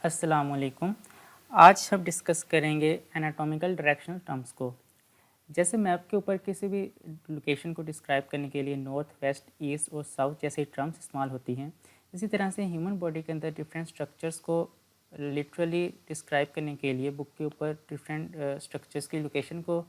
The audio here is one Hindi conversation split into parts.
अस्सलामुअलैकुम। आज हम डिस्कस करेंगे एनाटॉमिकल डायरेक्शनल टर्म्स को। जैसे मैप के ऊपर किसी भी लोकेशन को डिस्क्राइब करने के लिए नॉर्थ, वेस्ट, ईस्ट और साउथ जैसे टर्म्स इस्तेमाल होती हैं, इसी तरह से ह्यूमन बॉडी के अंदर डिफरेंट स्ट्रक्चर्स को लिटरली डिस्क्राइब करने के लिए बुक के ऊपर डिफरेंट स्ट्रक्चर्स की लोकेशन को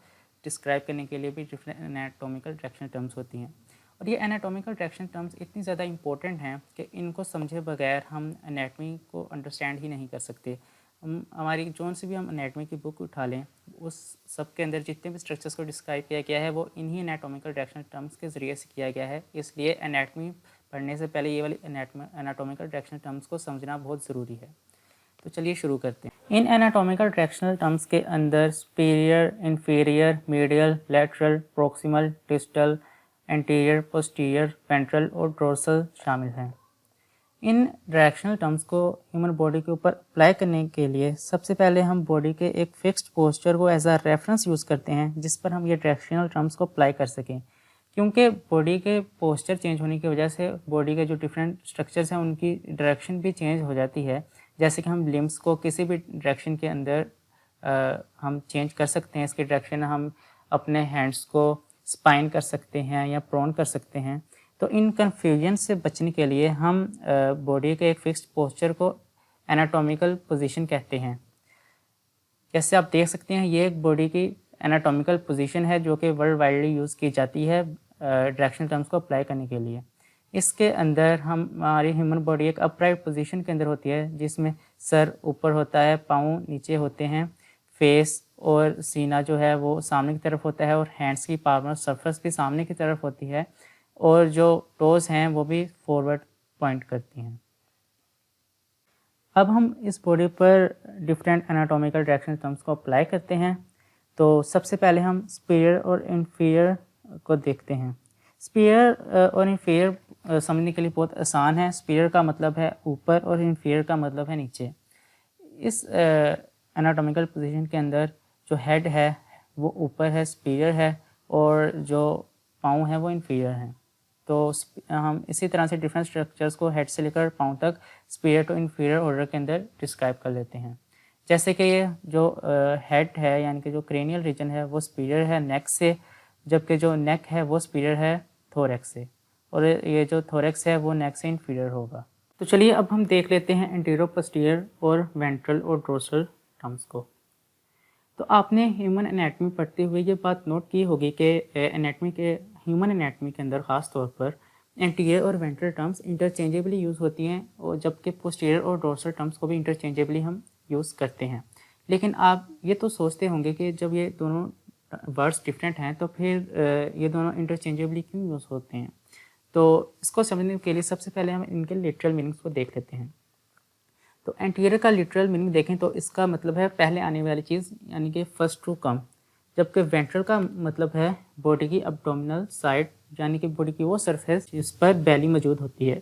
डिस्क्राइब करने के लिए भी डिफरेंट एनाटॉमिकल डायरेक्शनल टर्म्स होती हैं। और ये एनाटॉमिकल डायरेक्शनल टर्म्स इतनी ज़्यादा इंपॉर्टेंट हैं कि इनको समझे बगैर हम एनाटमी को अंडरस्टैंड ही नहीं कर सकते। हम हमारी जोन से भी हम एनाटमी की बुक उठा लें, उस सब के अंदर जितने भी स्ट्रक्चर्स को डिस्क्राइब किया गया है वो इन्हीं एनाटॉमिकल डायरेक्शनल टर्म्स के ज़रिए से किया गया है। इसलिए एनाटमी पढ़ने से पहले ये वाली एनाटॉमिकल डायरेक्शनल टर्म्स को समझना बहुत ज़रूरी है। तो चलिए शुरू करते हैं। इन एनाटॉमिकल डायरेक्शनल टर्म्स के अंदर superior, inferior, medial, lateral, proximal, distal, anterior, posterior, ventral और डोर्सल शामिल हैं। इन डायरेक्शनल टर्म्स को ह्यूमन बॉडी के ऊपर अप्लाई करने के लिए सबसे पहले हम बॉडी के एक फिक्स्ड पोस्चर को एज अ रेफरेंस यूज़ करते हैं जिस पर हम ये डायरेक्शनल टर्म्स को अप्लाई कर सकें। क्योंकि बॉडी के पोस्चर चेंज होने की वजह से बॉडी के जो डिफरेंट स्ट्रक्चर्स हैं उनकी डायरेक्शन भी चेंज हो जाती है। जैसे कि हम लिम्स को किसी भी डायरेक्शन के अंदर हम चेंज कर सकते हैं। इसकी डायरेक्शन हम अपने हैंड्स को स्पाइन कर सकते हैं या प्रोन कर सकते हैं। तो इन कन्फ्यूजन से बचने के लिए हम बॉडी के एक फिक्स्ड पोस्चर को एनाटॉमिकल पोजीशन कहते हैं। जैसे आप देख सकते हैं ये एक बॉडी की एनाटॉमिकल पोजीशन है जो कि वर्ल्ड वाइडली यूज़ की जाती है डायरेक्शनल टर्म्स को अप्लाई करने के लिए। इसके अंदर हमारी ह्यूमन बॉडी एक अपराइट पोजीशन के अंदर होती है जिसमें सर ऊपर होता है, पाँव नीचे होते हैं, फेस और सीना जो है वो सामने की तरफ होता है और हैंड्स की पार्मर सरफेस भी सामने की तरफ होती है और जो टोज हैं वो भी फॉरवर्ड पॉइंट करती हैं। अब हम इस बॉडी पर डिफरेंट एनाटॉमिकल डायरेक्शनल टर्म्स को अप्लाई करते हैं। तो सबसे पहले हम सुपीरियर और इन्फीरियर को देखते हैं। सुपीरियर और इन्फीरियर समझने के लिए बहुत आसान है। सुपीरियर का मतलब है ऊपर और इन्फीरियर का मतलब है नीचे। इस एनाटॉमिकल पोजीशन के अंदर जो हेड है वो ऊपर है, सुपीरियर है, और जो पाँव है वो इन्फीरियर है। तो हम इसी तरह से डिफरेंट स्ट्रक्चर्स को हेड से लेकर पाँव तक सुपीरियर टू इन्फीरियर ऑर्डर के अंदर डिस्क्राइब कर लेते हैं। जैसे कि ये जो हेड है यानी कि जो क्रेनियल रीजन है वो सुपीरियर है नेक से, जबकि जो नेक है वो सुपीरियर है थोरैक्स से, और ये जो थोरैक्स है वो नेक से इन्फीरियर होगा। तो चलिए अब हम देख लेते हैं एंटीरियर, पोस्टीरियर और वेंट्रल और डोर्सल टर्म्स को। तो आपने ह्यूमन एनाटमी पढ़ते हुए ये बात नोट की होगी कि ह्यूमन एनाटमी के अंदर ख़ास तौर पर एंटीरियर और वेंट्रल टर्म्स इंटरचेंजेबली यूज़ होती हैं, और जबकि पोस्टीरियर और डोर्सल टर्म्स को भी इंटरचेंजेबली हम यूज़ करते हैं। लेकिन आप ये तो सोचते होंगे कि जब ये दोनों वर्ड्स डिफरेंट हैं तो फिर ये दोनों इंटरचेंजेबली क्यों यूज़ होते हैं। तो इसको समझने के लिए सबसे पहले हम इनके लिटरल मीनिंग्स को देख लेते हैं। तो एंटीरियर का लिटरल मीनिंग देखें तो इसका मतलब है पहले आने वाली चीज़ यानी कि फर्स्ट टू कम, जबकि वेंट्रल का मतलब है बॉडी की अब्डोमिनल साइड यानी कि बॉडी की वो सरफेस जिस पर बेली मौजूद होती है।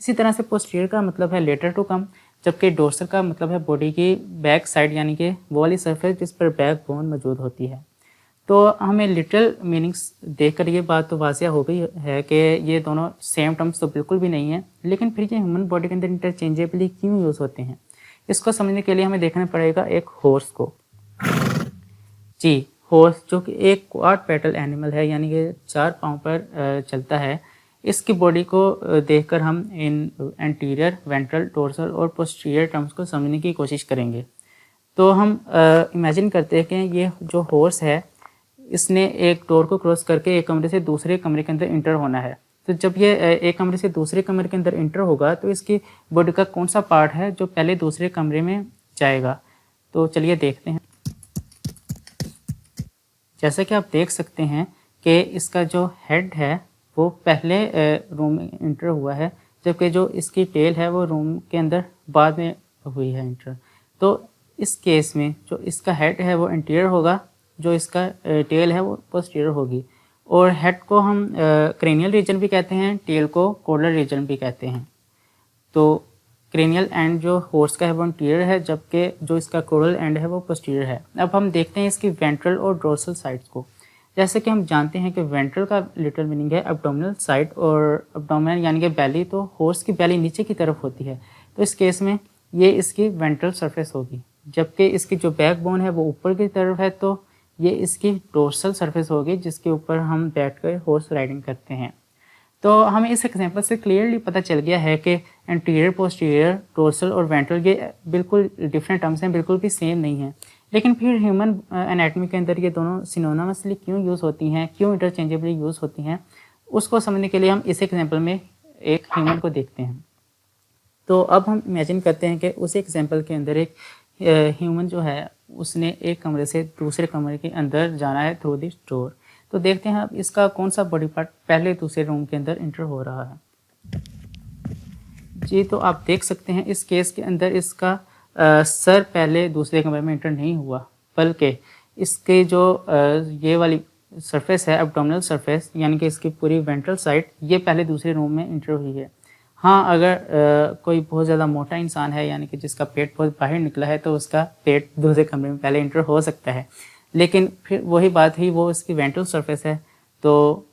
इसी तरह से पोस्टीरियर का मतलब है लेटर टू कम, जबकि डोर्सल का मतलब है बॉडी की बैक साइड यानी कि वो वाली सरफेस जिस पर बैक बोन मौजूद होती है। तो हमें लिटरल मीनिंग्स देखकर ये बात तो वाज़िया हो गई है कि ये दोनों सेम टर्म्स तो बिल्कुल भी नहीं है, लेकिन फिर ये ह्यूमन बॉडी के अंदर इंटरचेंजेबली क्यों यूज़ होते हैं इसको समझने के लिए हमें देखना पड़ेगा एक हॉर्स को। जी, हॉर्स जो कि एक क्वाड्रपेडल एनिमल है यानी कि 4 पाँव पर चलता है। इसकी बॉडी को देखकर हम इन एंटीरियर, वेंट्रल, डोर्सल और पोस्टीरियर टर्म्स को समझने की कोशिश करेंगे। तो हम इमेजिन करते हैं कि ये जो हॉर्स है इसने एक डोर को क्रॉस करके एक कमरे से दूसरे कमरे के अंदर इंटर होना है। तो जब ये एक कमरे से दूसरे कमरे के अंदर इंटर होगा तो इसकी बॉडी का कौन सा पार्ट है जो पहले दूसरे कमरे में जाएगा। तो चलिए देखते हैं। जैसा कि आप देख सकते हैं कि इसका जो हेड है वो पहले रूम में इंटर हुआ है, जबकि जो इसकी टेल है वो रूम के अंदर बाद में हुई है इंटर। तो इस केस में जो इसका हेड है वो इंटीरियर होगा, जो इसका टेल है वो पोस्टीरियर होगी। और हेड को हम क्रेनियल रीजन भी कहते हैं, टेल को कॉर्डल रीजन भी कहते हैं। तो क्रेनियल एंड जो हॉर्स का है वो इंटीरियर है, जबकि जो इसका कॉर्डल एंड है वो पोस्टीरियर है। अब हम देखते हैं इसकी वेंट्रल और डोर्सल साइड्स को। जैसे कि हम जानते हैं कि वेंट्रल का लिटरल मीनिंग है एब्डोमिनल साइड, और एब्डोमिनल यानी कि बेली, तो हॉर्स की बेली नीचे की तरफ होती है। तो इस केस में ये इसकी वेंट्रल सरफेस होगी, जबकि इसकी जो बैकबोन है वो ऊपर की तरफ है, तो ये इसकी डोर्सल सरफेस होगी जिसके ऊपर हम बैठकर हॉर्स राइडिंग करते हैं। तो हमें इस एग्जांपल से क्लियरली पता चल गया है कि एंटीरियर, पोस्टीरियर, डोर्सल और वेंट्रल ये बिल्कुल डिफरेंट टर्म्स हैं, बिल्कुल भी सेम नहीं हैं। लेकिन फिर ह्यूमन एनाटॉमी के अंदर ये दोनों सिनोनिमसली क्यों यूज़ होती हैं, क्यों इंटरचेंजेबली यूज़ होती हैं, उसको समझने के लिए हम इस एग्जांपल में एक ह्यूमन को देखते हैं। तो अब हम इमेजिन करते हैं कि उस एग्जांपल के अंदर एक ह्यूमन जो है उसने एक कमरे से दूसरे कमरे के अंदर जाना है थ्रू दिस डोर। तो देखते हैं अब इसका कौन सा बॉडी पार्ट पहले दूसरे रूम के अंदर इंटर हो रहा है। जी, तो आप देख सकते हैं इस केस के अंदर इसका सर पहले दूसरे कमरे में इंटर नहीं हुआ, बल्कि इसके जो ये वाली सरफेस है एब्डोमिनल सरफेस, यानी कि इसकी पूरी वेंट्रल साइड, ये पहले दूसरे रूम में इंटर हुई है। हाँ, अगर कोई बहुत ज़्यादा मोटा इंसान है, यानी कि जिसका पेट बहुत बाहर निकला है, तो उसका पेट दूसरे कमरे में पहले इंटर हो सकता है। लेकिन फिर वही बात हुई, वो इसकी वेंट्रल सरफेस है। तो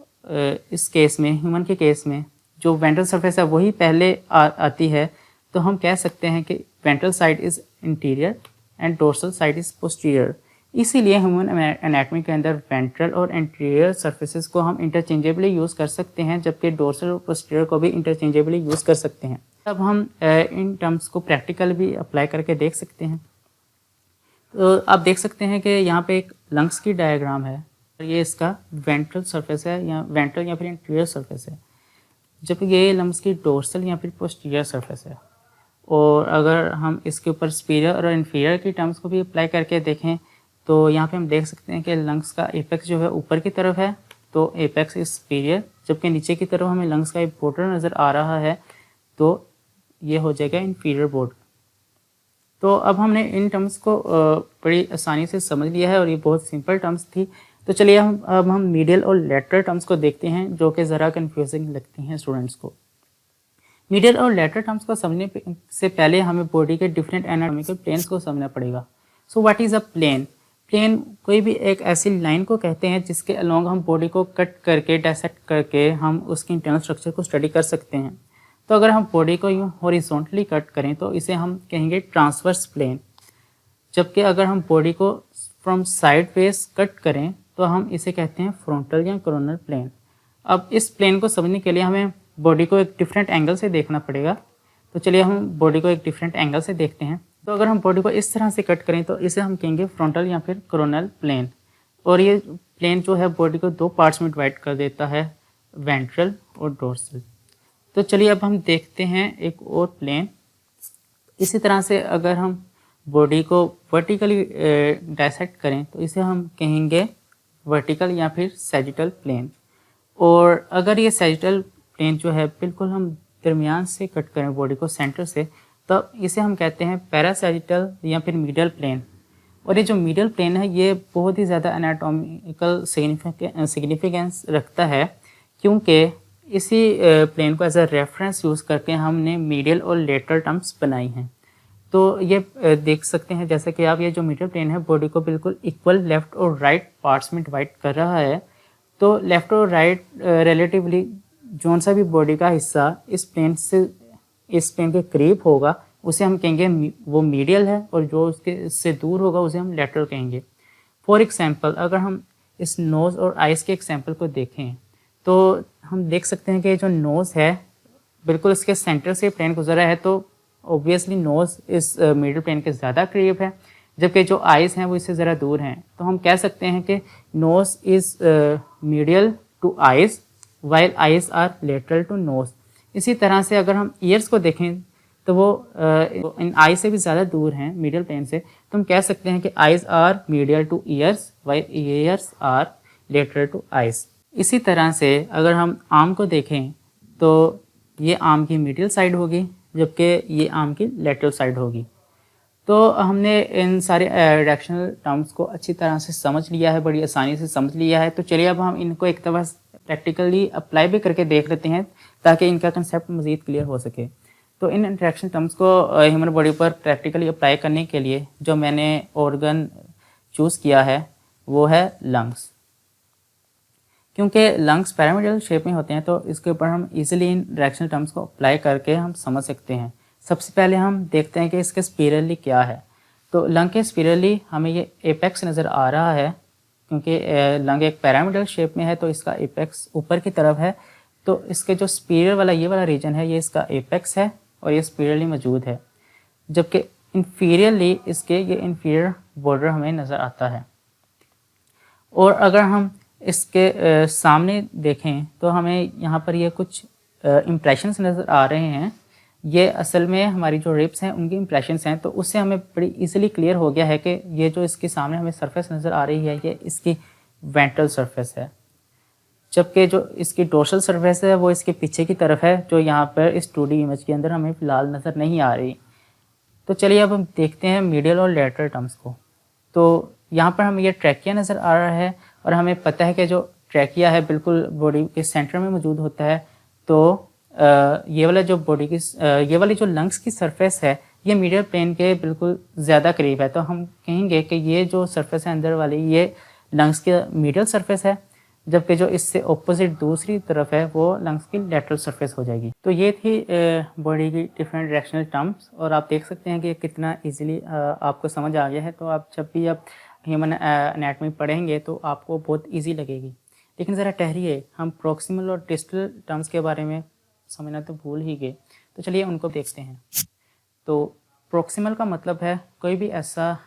इस केस में, ह्यूमन के केस में, जो वेंट्रल सरफेस है वही पहले आती है। तो हम कह सकते हैं कि ventral side is interior and dorsal side is posterior. इसीलिए ह्यूमन एनाटॉमी के अंदर वेंट्रल और एंटीरियर सरफेसेस को हम इंटरचेंजेबली यूज़ कर सकते हैं, जबकि डोर्सल और पोस्टीरियर को भी इंटरचेंजेबली यूज़ कर सकते हैं। अब हम इन टर्म्स को प्रैक्टिकल भी अप्लाई करके देख सकते हैं। तो आप देख सकते हैं कि यहाँ पे एक लंग्स की डायग्राम है, और ये इसका वेंट्रल सरफेस है, या वेंट्रल या फिर इंटीरियर सरफेस है, जब ये लंग्स की डोर्सल या फिर पोस्टीरियर सरफेस है। और अगर हम इसके ऊपर सुपीरियर और इन्फीरियर की टर्म्स को भी अप्लाई करके देखें, तो यहाँ पे हम देख सकते हैं कि लंग्स का एपेक्स जो है ऊपर की तरफ है, तो एपेक्स इज सुपीरियर, जबकि नीचे की तरफ हमें लंग्स का एक बॉर्डर नज़र आ रहा है, तो ये हो जाएगा इन्फीरियर बॉर्डर। तो अब हमने इन टर्म्स को बड़ी आसानी से समझ लिया है, और ये बहुत सिंपल टर्म्स थी। तो चलिए अब हम मीडियल और लेटरल टर्म्स को देखते हैं, जो कि ज़रा कन्फ्यूजिंग लगती हैं स्टूडेंट्स को। मीडियल और लेटरल टर्म्स को समझने से पहले हमें बॉडी के डिफरेंट एनाटॉमिकल प्लेन्स को समझना पड़ेगा। So what is a plane? Plane कोई भी एक ऐसी लाइन को कहते हैं जिसके अलोंग हम बॉडी को कट करके, डायसेक्ट करके हम उसकी इंटरनल स्ट्रक्चर को स्टडी कर सकते हैं। तो अगर हम बॉडी को यूँ हॉरिजॉन्टली कट करें तो इसे हम कहेंगे ट्रांसवर्स प्लेन, जबकि अगर हम बॉडी को फ्रॉम साइड वेज कट करें तो हम इसे कहते हैं फ्रंटल या कोरोनल प्लेन। अब इस प्लेन को समझने के लिए हमें बॉडी को एक डिफरेंट एंगल से देखना पड़ेगा। तो चलिए हम बॉडी को एक डिफरेंट एंगल से देखते हैं। तो अगर हम बॉडी को इस तरह से कट करें तो इसे हम कहेंगे फ्रंटल या फिर कोरोनल प्लेन। और ये प्लेन जो है बॉडी को दो पार्ट्स में डिवाइड कर देता है, वेंट्रल और डोर्सल। तो चलिए अब हम देखते हैं एक और प्लेन। इसी तरह से अगर हम बॉडी को वर्टिकली डायसेक्ट करें तो इसे हम कहेंगे वर्टिकल या फिर सैजिटल प्लेन। और अगर ये सैजिटल प्लेन जो है बिल्कुल हम दरमियान से कट करें बॉडी को, सेंटर से, तो इसे हम कहते हैं पैरासैजिटल या फिर मिडल प्लेन। और ये जो मिडल प्लेन है ये बहुत ही ज़्यादा एनाटॉमिकल सिग्निफिकेंस रखता है, क्योंकि इसी प्लेन को एज अ रेफरेंस यूज़ करके हमने मीडियल और लेटरल टर्म्स बनाई हैं। तो ये देख सकते हैं जैसे कि आप, ये जो मिडल प्लेन है बॉडी को बिल्कुल इक्वल लेफ़्ट और राइट पार्ट्स में डिवाइड कर रहा है। तो लेफ़्ट और राइट रिलेटिवली जौन सा भी बॉडी का हिस्सा इस प्लेन के करीब होगा उसे हम कहेंगे वो मीडियल है, और जो इससे दूर होगा उसे हम लेटरल कहेंगे। फॉर एग्जांपल अगर हम इस नोज़ और आइज़ के एग्जांपल को देखें तो हम देख सकते हैं कि जो नोज़ है बिल्कुल इसके सेंटर से प्लेन गुजरा है, तो ऑब्वियसली नोज़ इस मिडिल प्लेन के ज़्यादा करीब है, जबकि जो आइज़ हैं वो इससे ज़रा दूर हैं। तो हम कह सकते हैं कि nose is medial to eyes while eyes are lateral to nose. इसी तरह से अगर हम ईयर्स को देखें तो वो इन आई से भी ज़्यादा दूर हैं मिडिल प्लेन से, तो हम कह सकते हैं कि eyes are medial to ears while ears are lateral to eyes. इसी तरह से अगर हम आर्म को देखें तो ये आर्म की मिडिल साइड होगी, जबकि ये आर्म की लेटरल साइड होगी। तो हमने इन सारे डायरेक्शनल टर्म्स को अच्छी तरह से समझ लिया है, बड़ी आसानी से समझ लिया है। तो चलिए अब हम इनको एक दफ़ा प्रैक्टिकली अप्लाई भी करके देख लेते हैं ताकि इनका कंसेप्ट मज़ीद क्लियर हो सके। तो इन इंटरेक्शन टर्म्स को ह्यूमन बॉडी पर प्रैक्टिकली अप्लाई करने के लिए जो मैंने ऑर्गन चूज़ किया है वो है लंग्स। क्योंकि लंग्स पिरामिडल शेप में होते हैं तो इसके ऊपर हम इजीली इन डायरेक्शनल टर्म्स को अप्लाई करके हम समझ सकते हैं। सबसे पहले हम देखते हैं कि इसके स्पिरली क्या है। तो लंग के स्पिरली हमें ये एपेक्स नज़र आ रहा है, क्योंकि लंग एक पिरामिडल शेप में है तो इसका एपेक्स ऊपर की तरफ है। तो इसके जो स्पिरल वाला ये वाला रीजन है, ये इसका एपेक्स है और ये स्पिरली मौजूद है। जबकि इंफीरियरली इसके ये इंफीरियर बॉर्डर हमें नज़र आता है। और अगर हम इसके सामने देखें तो हमें यहाँ पर ये कुछ इम्प्रेशंस नज़र आ रहे हैं। ये असल में हमारी जो रिब्स हैं उनकी इम्प्रेशंस हैं। तो उससे हमें बड़ी इजीली क्लियर हो गया है कि ये जो इसके सामने हमें सरफेस नज़र आ रही है ये इसकी वेंट्रल सरफेस है, जबकि जो इसकी डोर्सल सरफेस है वो इसके पीछे की तरफ है, जो यहाँ पर इस 2D इमेज के अंदर हमें फ़िलहाल नज़र नहीं आ रही। तो चलिए अब हम देखते हैं मीडियल और लेटरल टर्म्स को। तो यहाँ पर हमें ये ट्रैकिया नज़र आ रहा है और हमें पता है कि जो ट्रैकिया है बिल्कुल बॉडी के सेंटर में मौजूद होता है। तो ये वाला जो बॉडी की ये वाली जो लंग्स की सरफेस है ये मीडियल प्लेन के बिल्कुल ज़्यादा करीब है। तो हम कहेंगे कि ये जो सरफेस है अंदर वाली ये लंग्स की मीडियल सरफेस है, जबकि जो इससे ऑपोजिट दूसरी तरफ है वो लंग्स की लेटरल सरफेस हो जाएगी। तो ये थी बॉडी की डिफरेंट डायरेक्शनल टर्म्स और आप देख सकते हैं कि कितना इजीली आपको समझ आ गया है। तो आप जब भी आप ह्यूमन एनाटॉमी पढ़ेंगे तो आपको बहुत इजी लगेगी। लेकिन ज़रा ठहरिए, हम प्रॉक्सिमल और डिस्टल टर्म्स के बारे में समझना तो भूल ही गए। तो चलिए उनको देखते हैं। तो प्रॉक्सिमल का मतलब है कोई भी ऐसा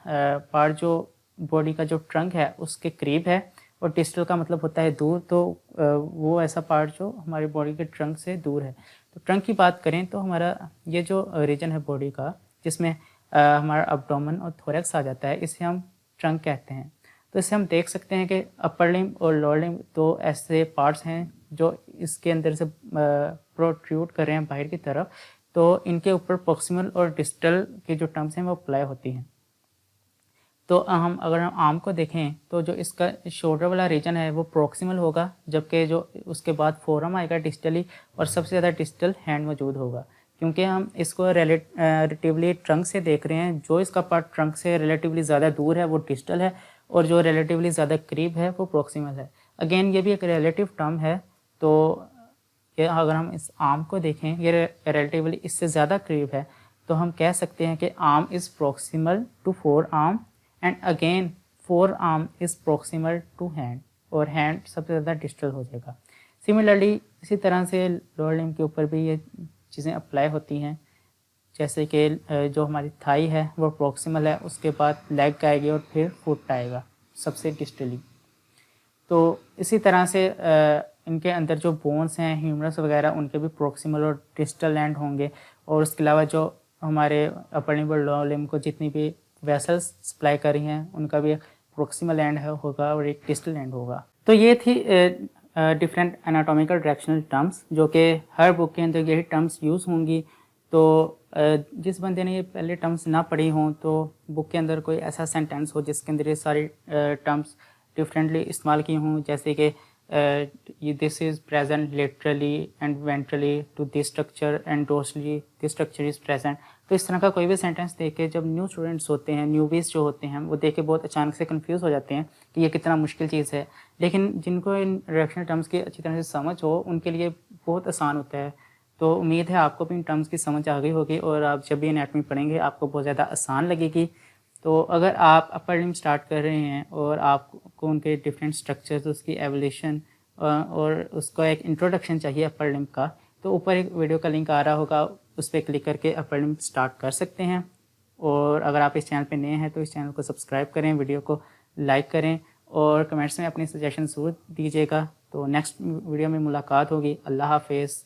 पार्ट जो बॉडी का जो ट्रंक है उसके करीब है, और डिस्टल का मतलब होता है दूर। तो वो ऐसा पार्ट जो हमारी बॉडी के ट्रंक से दूर है। तो ट्रंक की बात करें तो हमारा ये जो रीजन है बॉडी का जिसमें हमारा अब्डोमेन और थोरैक्स आ जाता है, इसे हम ट्रंक कहते हैं। तो इससे हम देख सकते हैं कि अपर लिम्ब और लोअर लिम्ब दो ऐसे पार्ट्स हैं जो इसके अंदर से प्रोट्रूड कर रहे हैं बाहर की तरफ। तो इनके ऊपर प्रॉक्सिमल और डिस्टल की जो टर्म्स हैं वो अप्लाई होती हैं। तो अगर हम आर्म को देखें तो जो इसका शोल्डर वाला रीजन है वो प्रॉक्सिमल होगा, जबकि जो उसके बाद फोरम आएगा डिस्टली, और सबसे ज़्यादा डिस्टल हैंड मौजूद होगा, क्योंकि हम इसको रिलेटिवली ट्रंक से देख रहे हैं। जो इसका पार्ट ट्रंक से रिलेटिवली ज़्यादा दूर है वो डिस्टल है, और जो रिलेटिवली ज़्यादा करीब है वो प्रॉक्सिमल है। अगेन ये भी एक रिलेटिव टर्म है। तो ये अगर हम इस आर्म को देखें, ये रिलेटिवली इससे ज़्यादा करीब है, तो हम कह सकते हैं कि arm is proximal to forearm, and again forearm is proximal to hand, और हैंड सबसे ज़्यादा डिस्टल हो जाएगा। सिमिलरली इसी तरह से लोअर लिम्ब के ऊपर भी ये चीज़ें अप्लाई होती हैं, जैसे कि जो हमारी थाई है वो प्रॉक्सिमल है, उसके बाद लेग आएगी और फिर फुट आएगा सबसे डिस्टली। तो इसी तरह से इनके अंदर जो बोन्स हैं ह्यूमरस वगैरह उनके भी प्रॉक्सिमल और डिस्टल एंड होंगे, और उसके अलावा जो हमारे अपर लिम्ब और लोअर लिम्ब को जितनी भी वेसल्स सप्लाई कर रही हैं उनका भी एक प्रॉक्सिमल एंड होगा और एक डिस्टल एंड होगा। तो ये थी डिफरेंट एनाटॉमिकल डायरेक्शनल टर्म्स, जो कि हर बुक के अंदर यही टर्म्स यूज़ होंगी। तो जिस बंदे ने ये पहले टर्म्स ना पढ़ी हों तो बुक के अंदर कोई ऐसा सेंटेंस हो जिसके अंदर ये सारी टर्म्स डिफरेंटली इस्तेमाल की हों, जैसे कि this is present laterally and ventrally to this structure and dorsally this structure is present. तो इस तरह का कोई भी सेंटेंस देख के जब न्यू स्टूडेंट्स होते हैं, न्यूबीज़ जो होते हैं, वो देख के बहुत अचानक से कंफ्यूज हो जाते हैं कि ये कितना मुश्किल चीज़ है। लेकिन जिनको इन डायरेक्शनल टर्म्स की अच्छी तरह से समझ हो उनके लिए बहुत आसान होता है। तो उम्मीद है आपको भी इन टर्म्स की समझ आ गई होगी, और आप जब भी एनाटॉमी पढ़ेंगे आपको बहुत ज़्यादा आसान लगेगी। तो अगर आप अपर लिम्ब स्टार्ट कर रहे हैं और आपको उनके डिफरेंट स्ट्रक्चर्स, उसकी एवोल्यूशन और उसका एक इंट्रोडक्शन चाहिए अपर लिम्ब का, तो ऊपर एक वीडियो का लिंक आ रहा होगा, उस पर क्लिक करके अपर लिम्ब स्टार्ट कर सकते हैं। और अगर आप इस चैनल पे नए हैं तो इस चैनल को सब्सक्राइब करें, वीडियो को लाइक करें, और कमेंट्स में अपनी सजेशन ज़रूर दीजिएगा। तो नेक्स्ट वीडियो में मुलाकात होगी। अल्लाह हाफिज़।